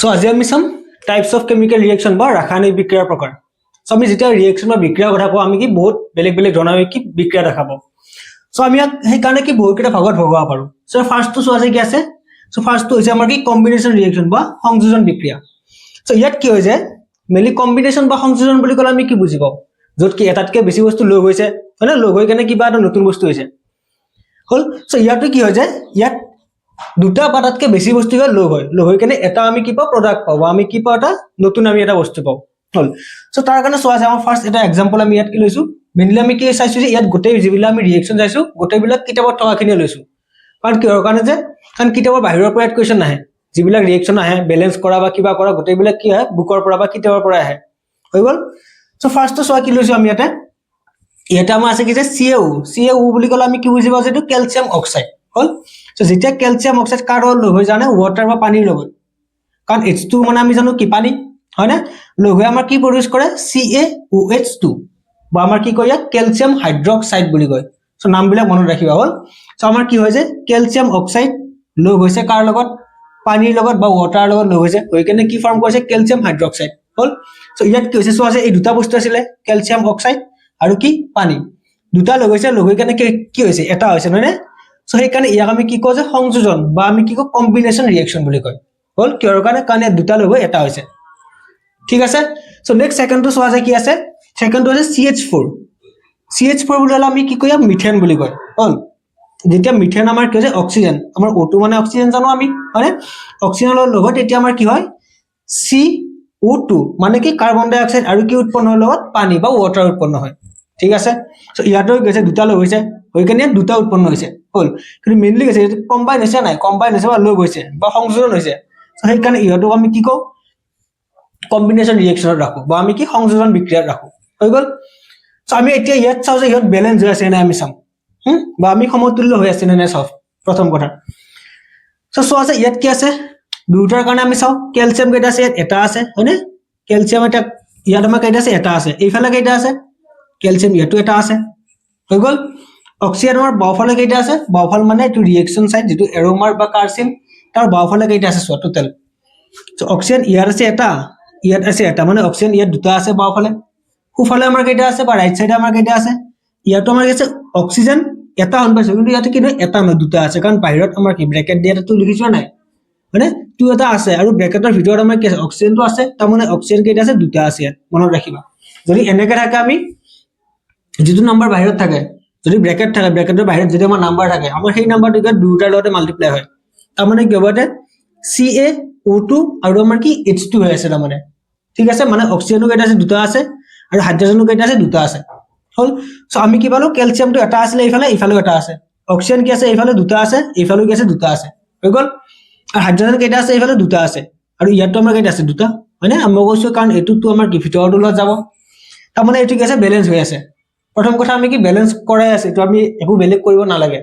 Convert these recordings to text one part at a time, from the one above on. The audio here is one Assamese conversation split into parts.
So আজি আমি চাম টাইপস অফ কেমিক্যাল ৰিয়েকশন বা ৰাসায়নিক বিক্ৰিয়াৰ প্ৰকাৰ। সো আমি যেতিয়া ৰিয়েকশন বা বিক্ৰিয়াৰ কথা কওঁ আমি কি বহুত বেলেগ বেলেগ ধৰণৰ কি বিক্ৰিয়া দেখাব। সো আমি সেই কাৰণে কি বহুত কেইটা ভাগত ভগাব পাৰো। সো ফাৰ্স্টটো চোৱা যায় কি আছে। সো ফাৰ্স্টটো হৈছে আমাৰ কি কম্বিনেশন ৰিয়েকশন বা সংযোজন বিক্ৰিয়া। সো ইয়াত কি হৈ যায় মেলি কম্বিনেশন বা সংযোজন বুলি ক'লে আমি কি বুজি পাওঁ য'ত কি এটাতকে বেছি বস্তু লগ হৈছে মানে লগ হৈ কেনে কিবা এটা নতুন বস্তু হৈছে হল। সো ইয়াতো কি হৈ যায় ইয়াত দুটা বা তাতকে বেছি বস্তু লগ হৈ কেনে এটা আমি কি পাওঁ প্ৰডাক্ট পাওঁ বা আমি কি পাওঁ এটা নতুন আমি এটা বস্তু পাওঁ হল। সো তাৰ কাৰণে চোৱা যায় আমাৰ ফাৰ্স্ট এটা এক্সাম্পল আমি ইয়াত কি লৈছো মেইনলি আমি কি চাইছো যে ইয়াত গোটেই যিবিলাক আমি ৰিয়েকশন চাইছো গোটেইবিলাক কিতাপত থকাখিনি লৈছো কাৰণ কিহৰ কাৰণে যে কাৰণ কিতাপৰ বাহিৰৰ পৰা ইয়াত কুৱেশ্যন নাহে যিবিলাক ৰিয়েকশন আহে বেলেন্স কৰা বা কিবা কৰা গোটেইবিলাক কি হয় বুকৰ পৰা বা কিতাপৰ পৰা আহে হৈ গল। সো ফাৰ্স্টটো চোৱা কি লৈছো আমি ইয়াতে আমাৰ আছে কি যে CaO বুলি ক'লে আমি কি বুজি পাওঁ যে এইটো কেলছিয়াম অক্সাইড হল। সো যেতিয়া কেলছিয়াম অক্সাইড কাৰ লগ হৈ জানে ওৱাটাৰ বা পানীৰ লগত কাৰণ H2 মানে আমি জানো কি পানী হয় না লগ হৈ আমাৰ কি প্ৰডিউস কৰে CaOH2 বা আমাৰ কি কয় ইয়াক কেলছিয়াম হাইড্ৰক্সাইড বুলি কয়। সো নামবিলাক মনত ৰাখিবা হল। সো আমাৰ কি হয় যে কেলছিয়াম অক্সাইড লগ হৈছে কাৰ লগত পানীৰ লগত বা ওৱাটাৰৰ লগত লগ হৈছে হৈ কেনে কি ফৰ্ম কৰিছে কেলছিয়াম হাইড্ৰক্সাইড হল। সো ইয়াত কি হৈছে চোৱা যে এই দুটা বস্তু আছিলে কেলছিয়াম অক্সাইড আৰু কি পানী দুটা লগ হৈছে লগ হৈ কেনে কি হৈছে এটা হৈছে নহয় নে। সো সেইকাৰণে ইয়াক আমি কি কওঁ যে সংযোজন বা আমি কি কওঁ কম্বিনেশন ৰিয়েকশন বুলি কয় হল কিহৰ কাৰণে কাৰণ ইয়াত দুটা লগ হৈ এটা হৈছে ঠিক আছে। সো নেক্সট সেকেন্ডটো চোৱা যায় কি আছে সেকেন্ডটো আছে CH4 বুলি হলে আমি কি কয় মিথেন বুলি কয় হল। যেতিয়া মিথেন আমাৰ কি হৈছে অক্সিজেন আমাৰ O2 মানে অক্সিজেন জানো আমি হয়নে অক্সিজেনৰ লগত এতিয়া আমাৰ কি হয় CO2 মানে কি কাৰ্বন ডাই অক্সাইড আৰু কি উৎপন্ন হয় লগত পানী বা ওৱাটাৰ উৎপন্ন হয় ঠিক আছে। সো ইয়াতো গৈছে দুটা লগ হৈছে হৈ কেনে দুটা উৎপন্ন হৈছে হল কিন্তু মেইনলি গৈছে কম্বাইন হৈছে নাই কম্বাইন হৈছে বা লগ হৈছে বা সংযোজন হৈছে সো সেইকাৰণে ইহঁতক আমি কি কওঁ কম্বিনেশন ৰিয়েকশনত ৰাখো বা আমি কি সংযোজন বিক্ৰিয়াত ৰাখো হৈ গল। সো আমি এতিয়া ইয়াত চাও যে ইহঁত বেলেন্স হৈ আছে নে আমি চাম বা আমি সমতুল্য হৈ আছে নে চাও প্ৰথম কথা। সো চোৱা আছে ইয়াত কি আছে দুটাৰ কাৰণে আমি চাও কেলছিয়াম কেইটা আছে ইয়াত এটা আছে হয়নে কেলছিয়াম এটা ইয়াত আমাৰ কেইটা আছে এটা আছে এইফালে কেইটা আছে কেলছিয়াম ইয়াতো এটা আছে হৈ গল। অক্সিজেন আমাৰ বাওফালে কেইটা আছে বাওফাল মানে এইটো ৰিয়েকশন সাইড যেটো এৰোমাৰ বা কাৰ্চিন তাৰ বাওফালে কেইটা আছে চোৱা টোটাল। সো অক্সিজেন ইয়াত আছে এটা ইয়াত আছে এটা মানে অক্সিজেন ইয়াত দুটা আছে বাওফালে সোফালে আমাৰ কেইটা আছে বা ৰাইট সাইডে আমাৰ কেইটা আছে ইয়াতো আমাৰ আছে অক্সিজেন এটা হন পাইছো কিন্তু ইয়াতে কি নহয় এটা নহয় দুটা আছে কাৰণ বাহিৰত আমাৰ কি ব্ৰেকেট দিয়াটো লিখিছোৱা নাই মানে টু এটা আছে আৰু ব্ৰেকেটৰ ভিতৰত আমাৰ কি আছে অক্সিজেনটো আছে তাৰ মানে অক্সিজেন কেইটা আছে দুটা আছে ইয়াত মনত ৰাখিবা যদি এনেকে থাকে আমি যেটো নাম্বাৰ বাহিৰত থাকে যদি ব্ৰেকেট থাকে ব্ৰেকেটৰ বাহিৰত যদি আমাৰ নাম্বাৰ থাকে আমাৰ সেই নাম্বাৰটো দুটাৰ লগতে মাল্টিপ্লাই হয় তাৰ মানে কি হ'ব CaO2 আৰু আমাৰ কি H2 হৈ আছে তাৰ মানে ঠিক আছে মানে অক্সিজেনো কেইটা আছে দুটা আছে আৰু হাইড্ৰজেনো কেইটা আছে দুটা আছে হল। সো আমি কি পালো কেলছিয়ামটো এটা আছিল এইফালে ইফালেও এটা আছে অক্সিজেন কি আছে এইফালে দুটা আছে এইফালেও কি আছে দুটা আছে হৈ গল আৰু হাইড্ৰজেন কেইটা আছে এইফালে দুটা আছে আৰু ইয়াতো আমাৰ কেইটা আছে দুটা হয়নে আমি কৈছো কাৰণ এটোটো আমাৰ কি ভিতৰটো লৈ যাব তাৰ মানে এটো কি আছে বেলেন্স হৈ আছে। প্ৰথম কথা আমি কি বেলেন্স কৰাই আছে তো আমি একো বেলেগ কৰিব নালাগে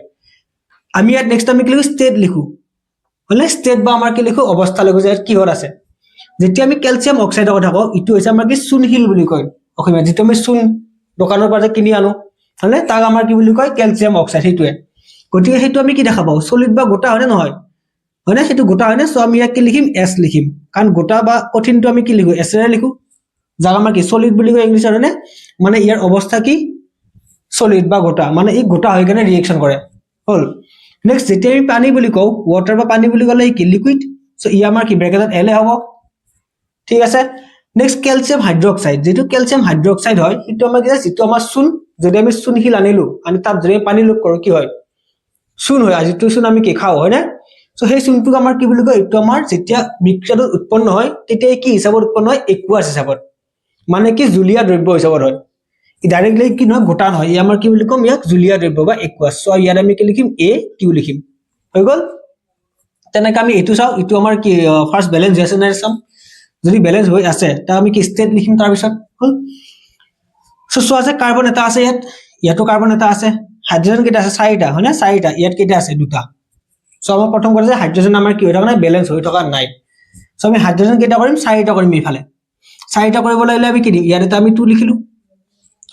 আমি ইয়াত নেক্সট আমি কি লিখো ষ্টেট লিখো হলে ষ্টেট বা আমাৰ কি লিখো অৱস্থা লিখো যে কিহত আছে যেতিয়া আমি কেলছিয়াম অক্সাইডৰ কথা কওঁ ইটো হৈছে আমাৰ কি চূণশিল বুলি কয় অসমীয়া যেটো আমি চূণ দোকানৰ পৰা কিনি আনো হলে তাক আমাৰ কি বুলি কয় কেলছিয়াম অক্সাইড সেইটোৱে গতিকে সেইটো আমি কি দেখা পাওঁ সলিড বা গোটা হয়নে নহয় হয়নে সেইটো গোটা হয়নে সো আমি ইয়াক কি লিখিম S লিখিম কাৰণ গোটা বা কঠিনটো আমি কি লিখো S এৰে লিখো যাক আমাৰ কি সলিড বুলি কয় ইংলিছত হয়নে মানে ইয়াৰ অৱস্থা কি সলিড বা গোটা মানে ই গোটা হৈ কেনে ৰিয়েকশন কৰে হল। নেক্সট যেতিয়া আমি পানী বুলি কওঁ ওৱাটাৰ বা পানী বুলি ক'লে কি লিকুইড সো ই আমাৰ কি ব্ৰেকেটত L হ'ব ঠিক আছে। নেক্সট কেলছিয়াম হাইড্ৰক্সাইড যেটো কেলছিয়াম হাইড্ৰক্সাইড হয় সেইটো আমাৰ কি যেটো আমাৰ চূণ যদি আমি চূণশিল আনিলো আমি তাত যদি পানী লগ কৰো কি হয় চূণ হয় আজিটো চূণ আমি কি খাও হয় না সো সেই চূণটোক আমাৰ কি বুলি কয় এইটো আমাৰ যেতিয়া বিক্ৰিয়াটো উৎপন্ন হয় তেতিয়া কি হিচাপত উৎপন্ন হয় একুয়াছ হিচাপত মানে কি জুলীয়া দ্ৰব্য হিচাপত হয় ডাইৰেক্টলি কি নহয় গোটা নহয় ই আমাৰ কি বুলি কম ইয়াক জুলীয়া দ্ৰব্য বা একুয়াছ সো ইয়াত আমি কি লিখিম AQ লিখিম হৈ গল। তেনেকৈ আমি এটো চাও ইটো আমাৰ কি ফাৰ্স্ট বেলেন্স হৈ আছে নাই চাম যদি বেলেন্স হৈ আছে তা আমি কি ষ্টেট লিখিম তাৰ পিছত হল। সো চোৱা আছে কাৰ্বন এটা আছে ইয়াতো কাৰ্বন এটা আছে হাইড্ৰজেন কেইটা আছে চাৰিটা হয় না চাৰিটা ইয়াত কেইটা আছে দুটা সো আমাৰ প্ৰথম কথা যে হাইড্ৰজেন আমাৰ কি হৈ থকা নাই বেলেন্স হৈ থকা নাই সো আমি হাইড্ৰজেন কেইটা কৰিম চাৰিটা কৰিম ইফালে চাৰিটা কৰিব লাগিলে আমি কি দিম ইয়াত এটা আমি 2 লিখিলো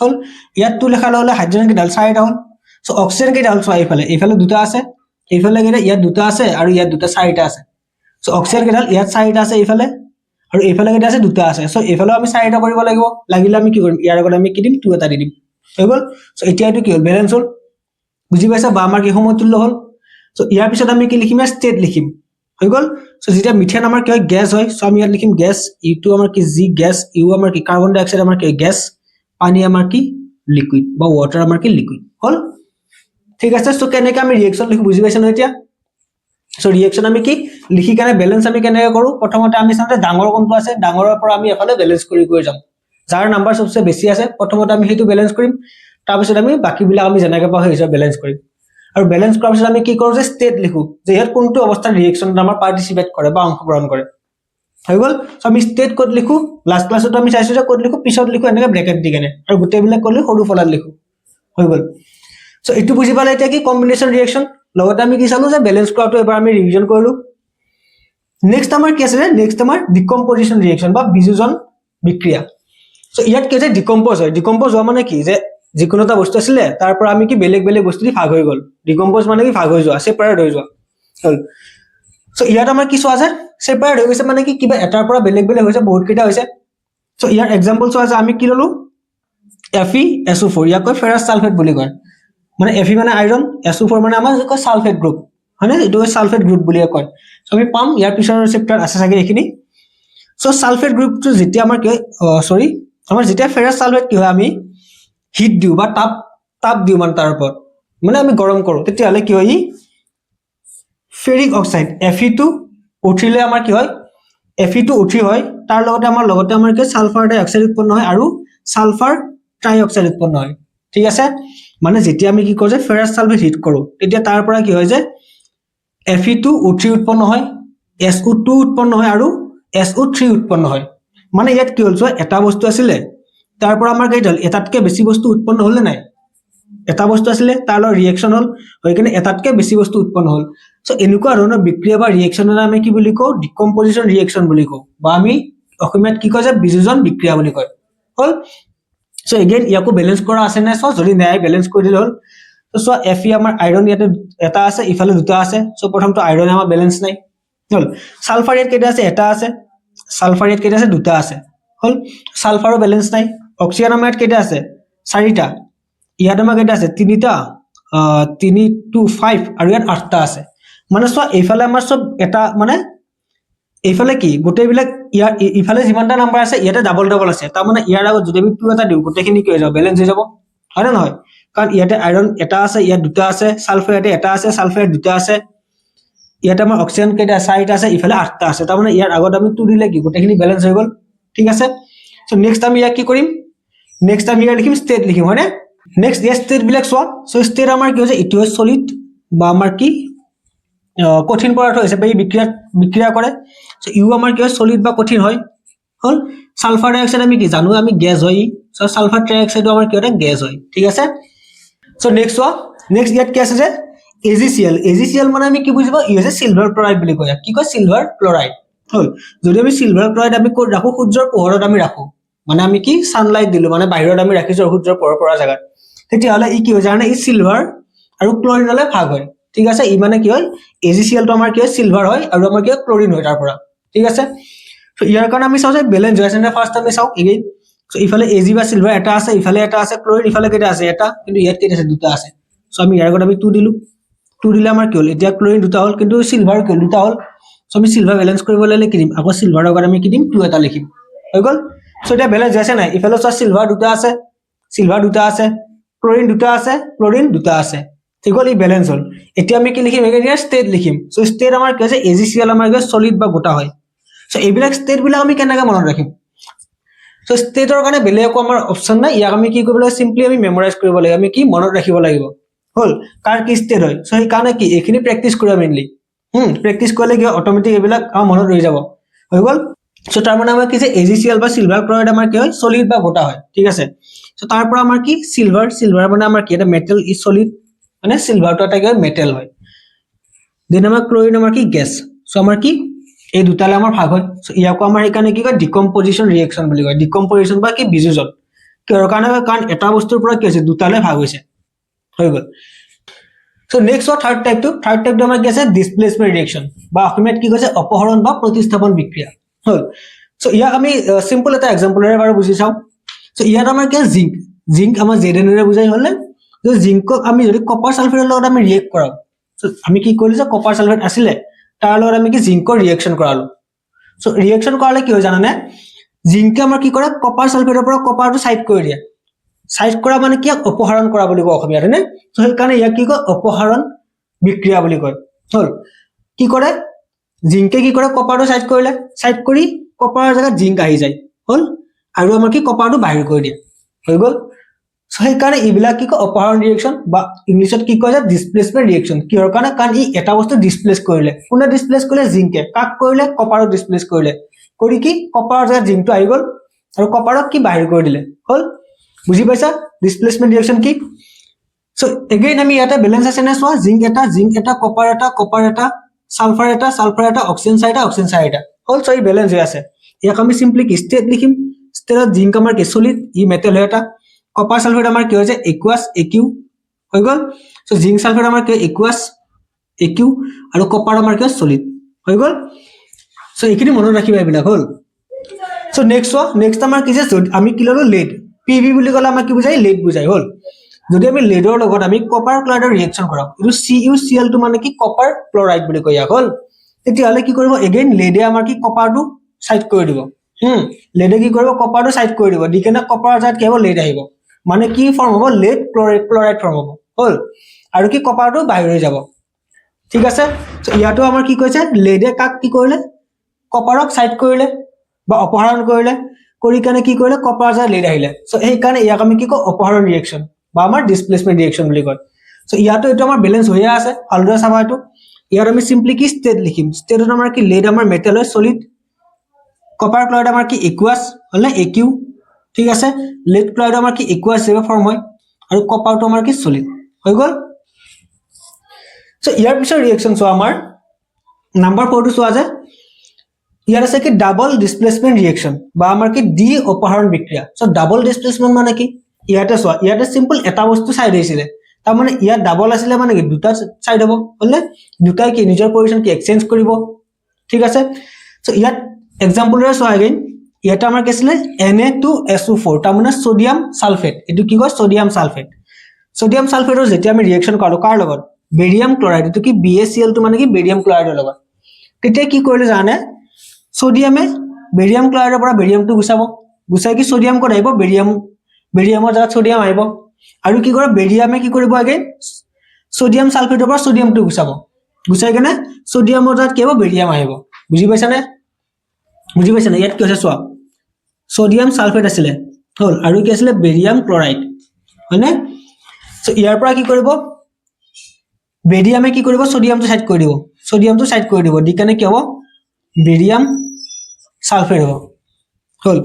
হল ইয়াত 2 লেখা ললে হাইড্ৰজেন কেইটা চাৰিটা হল সো অক্সিজেন কেইটা হল চোৱা ইফালে দুটা আছে এইফালে কেইটা ইয়াত দুটা আছে আৰু ইয়াত দুটা চাৰিটা আছে সো অক্সিজেন কেইডাল ইয়াত 4টা আছে এইফালে আৰু এইফালে কেইটা আছে 2টা আছে সো এইফালে আমি 4টা কৰিব লাগিব লাগিলে আমি কি কৰিম ইয়াৰ আগত আমি কি দিম 2 এটা দি দিম হৈ গল সো এতিয়া এটো কি হল ব্যালেন্স হল বুজি পাইছা বা আমাৰ কি সমতুল্য হল সো ইয়াৰ পিছত আমি কি লিখিম ষ্টেট লিখিম হৈ গল সো যেতিয়া মিথেন আমাৰ কি হয় গ্যাস হয় সো আমি ইয়াত লিখিম গ্যাস ইটো আমাৰ কি জি গ্যাস ইউ আমাৰ কি কাৰ্বন ডাই অক্সাইড আমাৰ কি গ্যাস পানী আমাৰ কি লিকুইড বা ওয়াটাৰ আমাৰ কি লিকুইড হল ঠিক আছে সো কেনেকৈ আমি ৰিএকচন লিখি বুজি পাইছা ন এতিয়া সো ৰিএকচন আমি কি লিখি কেনে ব্যালেন্স আমি কেনেকৈ কৰো প্ৰথমতে আমি চাওঁতে ডাঙৰ কোনটো আছে ডাঙৰৰ পৰা আমি এফালে ব্যালেন্স কৰি যাম যাৰ নাম্বাৰ সবচে বেছি আছে প্ৰথমতে আমি হেতু ব্যালেন্স কৰিম তাৰ পিছত আমি বাকি বিলাক আমি যেনেকৈ পাও হিচাপ ব্যালেন্স কৰিম আৰু ব্যালেন্স কৰাৰ পিছত আমি কি কৰো যে ষ্টেট লিখো যে ইয়াত কোনটো অৱস্থাত ৰিএকচনত আমাৰ পাৰ্টিসিপেট কৰে বা অংশগ্ৰহণ কৰে হৈ গল সো আমি ষ্টেট কোড লিখো লাষ্ট ক্লাছত আমি চাইছো যে কোড লিখো পিছত লিখো এনেকৈ ব্ৰেকেট দি কেনে আৰু গোটেই বিলাক কৰিলে সৰু ফলাত লিখো হৈ গল সো এটো বুজি পালে এতিয়া কি কম্বিনেশন ৰিএকচন লগতে আমি কি চালো যে ব্যালেন্স কৰাটো এবাৰ আমি ৰিভিজন কৰিলো নেক্সট আমাৰ কি আছে নেক্সট আমাৰ ডিকম্পোজিশন ৰিএকচন বা বিযোজন বিক্ৰিয়া সো ইয়াত কি যে ডিকম্পোজ হয় ডিকম্পোজ হোৱা মানে কি যে যিকোনো এটা বস্তু আছিল তাৰ পৰা আমি কি বেলেগ বেলেগ বস্তু দি ভাগ হৈ গল ডিকম্পোজ মানে কি ভাগ হৈ যোৱা সেপাৰেট হৈ যোৱা হল সো ইয়াত আমাৰ কি চোৱা যায় সেপাৰেট হৈ গৈছে মানে কি কিবা এটাৰ পৰা বেলেগ বেলেগ হৈছে বহুত কেইটা হৈছে সো ইয়াৰ এক্সাম্পল চোৱা যায় আমি কি ললো FeSO4 ইয়াক কয় ফেৰাছ সালফেট বুলি কয় মানে Fe মানে আইৰন SO4 মানে আমাৰ কয় সালফেট গ্ৰুপ হয়নে এটো সালফেট গ্ৰুপ বুলি কয় সো আমি পাম ইয়াৰ পিছৰ চেপ্টাৰ আছে চাগে এখিনি সো সালফেট গ্ৰুপটো যেতিয়া আমাৰ কি সৰি আমাৰ যেতিয়া ফেৰাছ সালফেট কি হয় আমি হিট দিউ বা তাপ দিউ মানে তাৰ ওপৰত মানে আমি গৰম কৰো তেতিয়া হলে কি হয় ফেৰিক অক্সাইড Fe2 উঠিলে আমাৰ কি হয় Fe2 উঠি হয় তাৰ লগতে আমাৰ কি সালফাৰ ডাই অক্সাইড উৎপন্ন হয় আৰু সালফাৰ ট্ৰাই অক্সাইড উৎপন্ন হয় ঠিক আছে মানে যেতিয়া আমি কি কৰো যে ফেৰাছ সালফেট হিট কৰো তেতিয়া তাৰ পৰা কি হয় যে Fe2 O3 উৎপন্ন হয় SO2 উৎপন্ন হয় আৰু SO3 উৎপন্ন হয় মানে ইয়াত কি হল এটা বস্তু আছিল তাৰ পৰা আমাৰ কি হল এটাতকে বেছি বস্তু উৎপন্ন হল নাই এটা বস্তু আছিল তাৰ লগত ৰিএকচন হল হৈ কিনে এটাতকে বেছি বস্তু উৎপন্ন হল সো এনেকুৱা ধৰণৰ বিক্ৰিয়া বা ৰিএকচনৰ আমি কি বুলি কও ডিকম্পোজিশন ৰিএকচন বুলি কও বা আমি অসমীয়াত কি কয় যে বিযোজন বিক্ৰিয়া বুলি কয় হল সো এগেইন ইয়াকো ব্যালেন্স কৰা আছে না সো যদি নাই ব্যালেন্স কৰি দিল হল তো সো Fe আমাৰ আইৰন ইয়াতে এটা আছে ইফালে দুটা আছে সো প্ৰথমটো আইৰন আমাৰ ব্যালেন্স নাই হল সালফাৰ ইয়াত কেইটা আছে এটা আছে সালফাৰ ইয়াত কেইটা আছে দুটা আছে হল সালফাৰো ব্যালেন্স নাই অক্সিজেন আমাৰ ইয়াত কেইটা আছে চাৰিটা ইয়াত আমাৰ কেইটা আছে তিনিটা 3 2 5 আৰু ইয়াত 8টা আছে মানে সো এইফালে আমাৰ সব এটা মানে এইফালে কি গোটেই বিলাক ইয়াৰ ইফালে যিমানটা নাম্বাৰ আছে ইয়াতে ডাবল ডাবল আছে তাৰ মানে ইয়াৰ আগত যদি আমি 2 এটা দিও গোটেইখিনি কি হৈ যাব ব্যালেন্স হৈ যাব হয় না নহয় কাৰণ ইয়াতে আইৰন এটা আছে ইয়াত দুটা আছে সালফাৰ ইয়াতে এটা আছে সালফাৰ দুটা আছে ইয়াতে আমাৰ অক্সিজেন কেইটা 4টা আছে ইফালে 8টা আছে তাৰ মানে ইয়াৰ আগত আমি 2 দিলে কি গোটেইখিনি ব্যালেন্স হৈ গল ঠিক আছে সো নেক্সট আমি ইয়াক কি কৰিম নেক্সট আমি ইয়াৰ লিখিম ষ্টেট লিখিম হয়নে নেক্সট ইয়া ষ্টেট বিলাক চোৱা সো ষ্টেট আমাৰ কি হৈছে ইটো সলিড বা আমাৰ কি কঠিন পদাৰ্থ হিচাপে বিক্ৰিয়া কৰে সো ইউ আমাৰ কি হয় সলিড বা কঠিন হয় হল সালফাৰ ডাই অক্সাইড আমি কি জানো আমি গ্যাস হয় সো সালফাৰ ট্ৰাই অক্সাইড আমাৰ কি হয় গ্যাস হয় ঠিক আছে সো নেক্সট ইয়াত কি আছে যে AgCl মানে আমি কি বুজিব ই হৈছে সিলভাৰ ক্লোৰাইড বুলি কয় কি কয় সিলভাৰ ক্লোৰাইড হল যদি আমি সিলভাৰ ক্লোৰাইড আমি ক'ত ৰাখো সূৰ্যৰ পোহৰত আমি ৰাখো মানে আমি কি সানলাইট দিলো মানে বাহিৰত আমি ৰাখিছো সূৰ্যৰ পোহৰ পৰা জায়গা তেতিয়া হলে ই কি হৈ যায় ই সিলভাৰ আৰু ক্লোৰিনলে ভাগ হয় ঠিক আছে ই মানে কি হয় AgCl তো আমাৰ কি হয় সিলভাৰ হয় আৰু আমাৰ কি হয় ক্লোৰিন হয় তাৰ পৰা ঠিক আছে সো ইয়াৰ কাৰণে আমি চাও যে ব্যালেন্স হৈ আছে না ফাৰ্স্ট আমি চাও এগেইন সো ইফালে Ag বা সিলভাৰ এটা আছে ইফালে এটা আছে ক্লোৰিন ইফালে কেইটা আছে এটা কিন্তু ইয়াত কেইটা আছে দুটা আছে সো আমি ইয়াৰ আগত আমি 2 দিলো 2 দিলে আমাৰ কি হল এতিয়া ক্লোৰিন দুটা হল কিন্তু সিলভাৰ কি দুটা হল সো আমি সিলভাৰ ব্যালেন্স কৰিব ললে কি দিম আকৌ সিলভাৰৰ আগত আমি কি দিম 2 এটা লিখিম হৈ গল সো এটা ব্যালেন্স হৈ আছে নাই ইফালে সো সিলভাৰ দুটা আছে ক্লোৰিন দুটা আছে ক্লোৰিন দুটা আছে ঠিক হল ই ব্যালেন্স হল এতিয়া আমি কি লিখিম এতিয়া ষ্টেট লিখিম সো ষ্টেট আমাৰ কি আছে AgCl আমাৰ কি সলিড বা গোটা হয় সো এইবিলাক ষ্টেট বিলাক আমি কেনেকৈ মনত ৰাখিম সো ষ্টেটৰ কাৰণে বেলেগ আমাৰ অপচন নাই ইয়াক আমি কি কৰিব লাগিব সিম্পলি আমি মেমৰাইজ কৰিব লাগিব আমি কি মনত ৰাখিব লাগিব হল কাৰ কি ষ্টেট হয় সো এই কাৰণে কি এখিনি প্ৰেক্টিস কৰা মেইনলি প্ৰেক্টিস কৰিলে কি অটোমেটিক এইবিলাক মনত ৰৈ যাব হৈ গল সো তাৰ মানে আমাৰ কি যে AgCl বা সিলভাৰ ক্লোৰাইড আমাৰ কি হয় সলিড বা গোটা হয় ঠিক আছে সো তাৰ পৰা আমাৰ কি সিলভাৰ মানে আমাৰ কি এটা মেটেল ই সলিড মানে সিলভাৰটো এটা কি মেটেল হয় দেন আমাৰ ক্লোৰিন আমাৰ কি গ্যাস সো আমাৰ কি এই দুটালে আমাৰ ভাগ হয় সো ইয়াকো আমাৰ এখানে কি কয় ডিকম্পোজিশন ৰিএকচন বুলি কয় ডিকম্পোজিশন বা কি বিযোজন কিহৰ কাৰণে কাৰণ এটা বস্তুৰ পৰা কি হৈছে দুটালে ভাগ হৈছে হৈ গল সো নেক্সট থাৰ্ড টাইপটো আমাৰ কি আছে ডিসপ্লেসমেন্ট ৰিয়েকশন বা অসমীয়াত কি কৈছে অপহৰণ বা প্ৰতিস্থাপন বিক্ৰিয়া হল সো ইয়াক আমি সিম্পল এটা এক্সাম্পলৰে বাৰু বুজি চাওঁ সো ইয়াত আমাৰ কি জিংক আমাৰ Zn ৰে বুজাই হলে যে জিংকক আমি যদি কপাৰ সালফেটৰ লগত আমি ৰিয়েক্ট কৰাও সো আমি কি কৰিলো যে কপাৰ সালফেট আছিলে তাৰ লগত আমি কি জিংকৰ ৰিয়েকশন কৰালো সো ৰিয়েকশন কৰালে কি হয় জানানে জিংকে আমাৰ কি কৰে কপাৰ সালফেটৰ পৰা কপাৰটো সাইড কৰি দিয়ে সাইড কৰা মানে কি অপহৰণ কৰা বুলি কয় অসমীয়াত হয়নে সো সেই কাৰণে ইয়াক কি কয় অপহৰণ বিক্ৰিয়া বুলি কয় হল কি কৰে জিংকে কি কৰে কপাৰটো সাইড কৰিলে সাইড কৰি কপাৰৰ জায়গাত জিংক আহি যায় হল আৰু আমাৰ কি কপাৰটো বাহিৰ কৰি দিয়ে হৈ গল সো সেই কাৰণে ইবিলাক কি কয় অপহৰণ ৰিয়েকশন বা ইংলিছত কি কয় যে ডিসপ্লেসমেন্ট ৰিয়েকশন কিহৰ কাৰণে কাৰণ ই এটা বস্তু ডিসপ্লেস কৰিলে কোনে ডিসপ্লেস কৰিলে জিংকে কাক কৰিলে কপাৰক ডিসপ্লেস কৰিলে কৰি কি কপাৰৰ জায়গাত জিংকটো আহি গল আৰু কপাৰক কি বাহিৰ কৰি দিলে হল বুজি পাইছা ডিসপ্লেসমেন্ট ৰিয়েকশন কি সো এগেইন আমি ইয়াতে ব্যালেন্স আছে না সোৱা জিংক এটা কপাৰ এটা সালফাৰ এটা অক্সিজেন চাৰিটা হল সো ই ব্যালেন্স হৈ আছে ইয়াক আমি সিম্পলি কি স্টেট লিখিম স্টেটত জিংক আমাৰ কি সলিড ই মেটেল হয় এটা কপাৰ সালফেট আমাৰ কি হৈছে একুয়াছ একিউ হৈ গল সো জিংক সালফেট আমাৰ কি একুয়াছ একিউ আৰু কপাৰ আমাৰ কি সলিড হৈ গল সো এইখিনি মনত ৰাখিবা এইবিলাক হল সো নেক্সট আমাৰ কি যে আমি কি ললো লেড পিভি বুলি কলে আমাৰ কি বুজাই লেড বুজাই হল যদি আমি লেডৰ লগত আমি কপাৰ ক্লোৰাইডৰ ৰিয়েকশন কৰাও ইটো CuCl টো মানে কি কপাৰ ক্লোৰাইড বুলি কয় হল তেতিয়া হলে কি কৰিব এগেইন লেডে আমাৰ কি কপাৰটো সাইড কৰি দিব লেডে কি কৰিব কপাৰটো সাইড কৰি দিব দিকেনা কপাৰৰ জাত কেৱল লেড আহিব মানে কি ফৰ্ম হ'ব লেড ক্লোৰাইড ফৰ্ম হ'ব হল আৰু কি কপাৰটো বাহিৰ হৈ যাব ঠিক আছে সো ইয়াটো আমাৰ কি কৈছে লেডে কাক কি কৰিলে কপাৰক সাইড কৰিলে বা অপহৰণ কৰিলে কৰি কানে কি কৰিলে কপাৰ জাত লেড আহিলে সো এই কাৰণে ইয়াক আমি কি কয় অপহৰণ ৰিয়েকশন বা আমাৰ ডিসপ্লেসমেন্ট ৰিয়েকশন বুলি কয় সো ইয়াটো এটো আমাৰ ব্যালেন্স হৈ আছে ভালদৰে চাবা এটো ইয়াৰ আমি সিম্পলি কি স্টেট লিখিম স্টেটত আমাৰ কি লেড আমাৰ মেটেল হয় সলিড কপাৰ ক্লোৰাইড আমাৰ কি একুয়াছ হলে একিউ ঠিক আছে লেড ক্লোৰাইড আমাৰ কি একুয়াছ হিচাপে ফৰ্ম হয় আৰু কপাৰটো আমাৰ কি সলিড হৈ গল সো ইয়াৰ পিছৰ ৰিয়েকশন সো আমাৰ নাম্বাৰ 4 টো সোৱা যায় ইয়াৰ আছে কি ডাবল ডিসপ্লেসমেন্ট ৰিয়েকশন বা আমাৰ কি ডি অপহৰণ বিক্ৰিয়া সো ডাবল ডিসপ্লেসমেন্ট মানে কি ইয়াতে সোৱা ইয়াতে সিম্পল এটা বস্তু সাইড হৈছিলে তাৰ মানে ইয়াত ডাবল আছিল মানে কি দুটা সাইড হ'ব হলে দুটাই কি নিজৰ পজিশন কি এক্সচেঞ্জ কৰিব ঠিক আছে সো ইয়াত এক্সাম্পলৰে সোৱা again ইয়াতে আমাৰ কি আছিল Na2SO4 তাৰ মানে সোডিয়াম সালফেট এটো কি কয় সোডিয়াম সালফেটৰ যেতিয়া আমি ৰিয়েকশন কৰো কাৰ লগত বেৰিয়াম ক্লোৰাইড এটো কি BaCl টো মানে কি বেৰিয়াম ক্লোৰাইডৰ লগত তেতিয়া কি কৰিলে জানে সোডিয়ামে বেৰিয়াম ক্লোৰাইডৰ পৰা বেৰিয়ামটো গুছাই কি সোডিয়াম ক'ত আহিব বেৰিয়ামৰ জায়গাত সোডিয়াম আহিব আৰু কি কৰে বেৰিয়ামে কি কৰিব again সোডিয়াম সালফেটৰ পৰা সোডিয়ামটো গুছাই কেনে সোডিয়ামৰ জায়গাত কি হ'ব বেৰিয়াম আহিব বুজি পাইছা নে ইয়াত কি আছে সোৱা সোডিয়াম সালফেট আছিল হল আৰু কি আছিল বেৰিয়াম ক্লোৰাইড হয়নে সো ইয়াৰ পৰা কি কৰিব বেৰিয়ামে কি কৰিব সোডিয়ামটো সাইড কৰি দিব দিকানে কি হ'ব বেৰিয়াম সালফেট হ'ব হল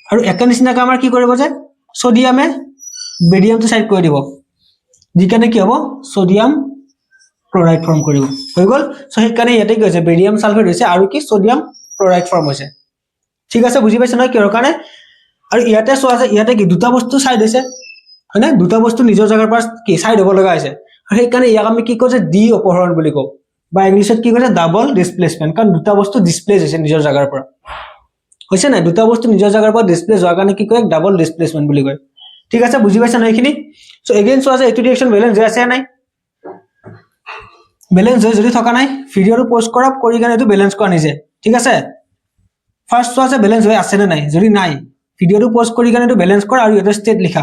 আৰু একা নিচিনাকৈ আমাৰ কি কৰিব যে সোডিয়ামে বেৰিয়ামটো সাইড কৰি দিব দিকানে কি হ'ব সোডিয়াম ক্লোৰাইড ফৰ্ম কৰিব হৈ গল সো সেই কাৰণে ইয়াতে কি হৈছে বেৰিয়াম সালফেট হৈছে আৰু কি সোডিয়াম ক্লোৰাইড ফৰ্ম হৈছে ঠিক আছে বুজি পাইছা না কিহৰ কাৰণে আৰু ইয়াতে সোৱা যে ইয়াতে কি দুটা বস্তু সাইড হৈছে হয়নে দুটা বস্তু নিজৰ জায়গাৰ পৰা কি সাইড হ'ব লগা হৈছে আৰু সেই কাৰণে ইয়াক আমি কি কওঁ যে ডি অপহৰণ বুলি কওঁ বা ইংলিছত কি কৈছে ডাবল ডিসপ্লেসমেন্ট কাৰণ দুটা বস্তু ডিসপ্লেস হৈছে নিজৰ জায়গাৰ পৰা হৈছে না দুটা বস্তু নিজৰ জায়গাৰ পৰা ডিসপ্লেস হোৱাৰ কাৰণে কি কয় ডাবল ডিসপ্লেসমেন্ট বুলি কয় ঠিক আছে বুজি পাইছা না এইখিনি সো এগেইন সোৱা যে এটো ৰিয়েকশন ব্যালেন্স হৈ আছে নাই ব্যালেন্স হৈ যদি থকা নাই ভিডিওটো পোস্ট কৰা কৰি কাৰণে এটো ব্যালেন্স কৰা নিজে ঠিক আছে ফাৰ্স্ট সোৱা যে ব্যালেন্স হৈ আছে নে নাই যদি নাই ভিডিওটো পোস্ট কৰি কাৰণে এটো ব্যালেন্স কৰা আৰু এটা স্টেট লিখা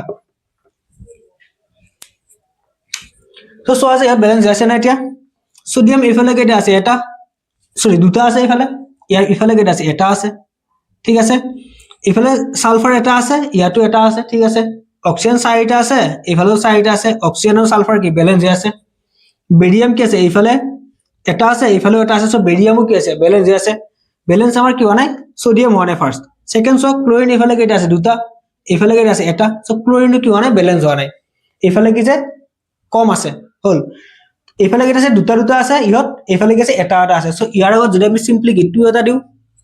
তো সোৱা যে ইয়াত ব্যালেন্স হৈ আছে না এতিয়া সোডিয়াম ইফালে কেটা আছে এটা সরি দুটা আছে ইফালে ইয়াৰ ইফালে কেটা আছে এটা আছে ঠিক আছে ইফালে সালফাৰ এটা আছে ইয়াতো এটা আছে ঠিক আছে অক্সিজেন চাৰিটা আছে ইফালেও চাৰিটা আছে অক্সিজেন আৰু সালফাৰ কি ব্যালেন্স হৈ আছে বেৰিয়াম কি আছে ইফালে এটা আছে ইফালেও এটা আছে সো বেৰিয়ামও কি আছে ব্যালেন্স হৈ আছে ব্যালেন্স আমাৰ কি হোৱা নাই সোডিয়াম হোৱা নাই ফাৰ্স্ট সেকেন্ড সো ক্লোৰিন ইফালে কেটা আছে দুটা ইফালে কেটা আছে এটা সো ক্লোৰিন কি হোৱা নাই ব্যালেন্স হোৱা নাই ইফালে কি যে কম আছে হল ইফালে কেটা আছে দুটা আছে ইহত ইফালে কি আছে এটা আছে সো ইয়াৰ আগত যদি আমি সিম্পলি গিটু এটা দিও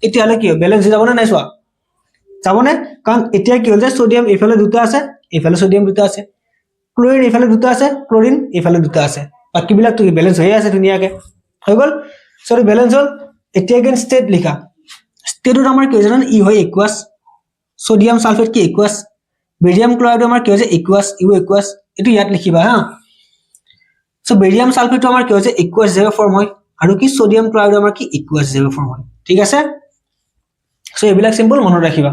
এতিয়া হলে কি ব্যালেন্স হৈ যাব না নাই সোৱা যাবনে কাৰণ এতিয়া কি হ'ল যে সোডিয়াম ইফালে দুটা আছে ইফালে সোডিয়াম দুটা আছে ক্লোৰিন ইফালে দুটা আছে ক্লোৰিন ইফালে দুটা আছে বাকীবিলাকতো বেলেঞ্চ হৈয়ে আছে ধুনীয়াকৈ হৈ গ'ল সৰি বেলেঞ্চ হ'ল এতিয়া এগেইন ষ্টেট লিখা ষ্টেটত আমাৰ কি হৈছে ই হয় একুৱাছ সোডিয়াম সালফেট কি একুৱাছ বেৰিয়াম ক্লৰাইড আমাৰ কি হৈছে একুৱাছ ইউ একুৱাছ এটো ইয়াত লিখিবা হা সো বেৰিয়াম সালফেট আমাৰ কি হৈছে একুৱাছ জেৰ ফৰ্ম হয় আৰু কি সোডিয়াম ক্লৰাইড আমাৰ কি একুৱাছ জেৰ ফৰ্ম হয় ঠিক আছে সো এইবিলাক সিম্পল মনত ৰাখিবা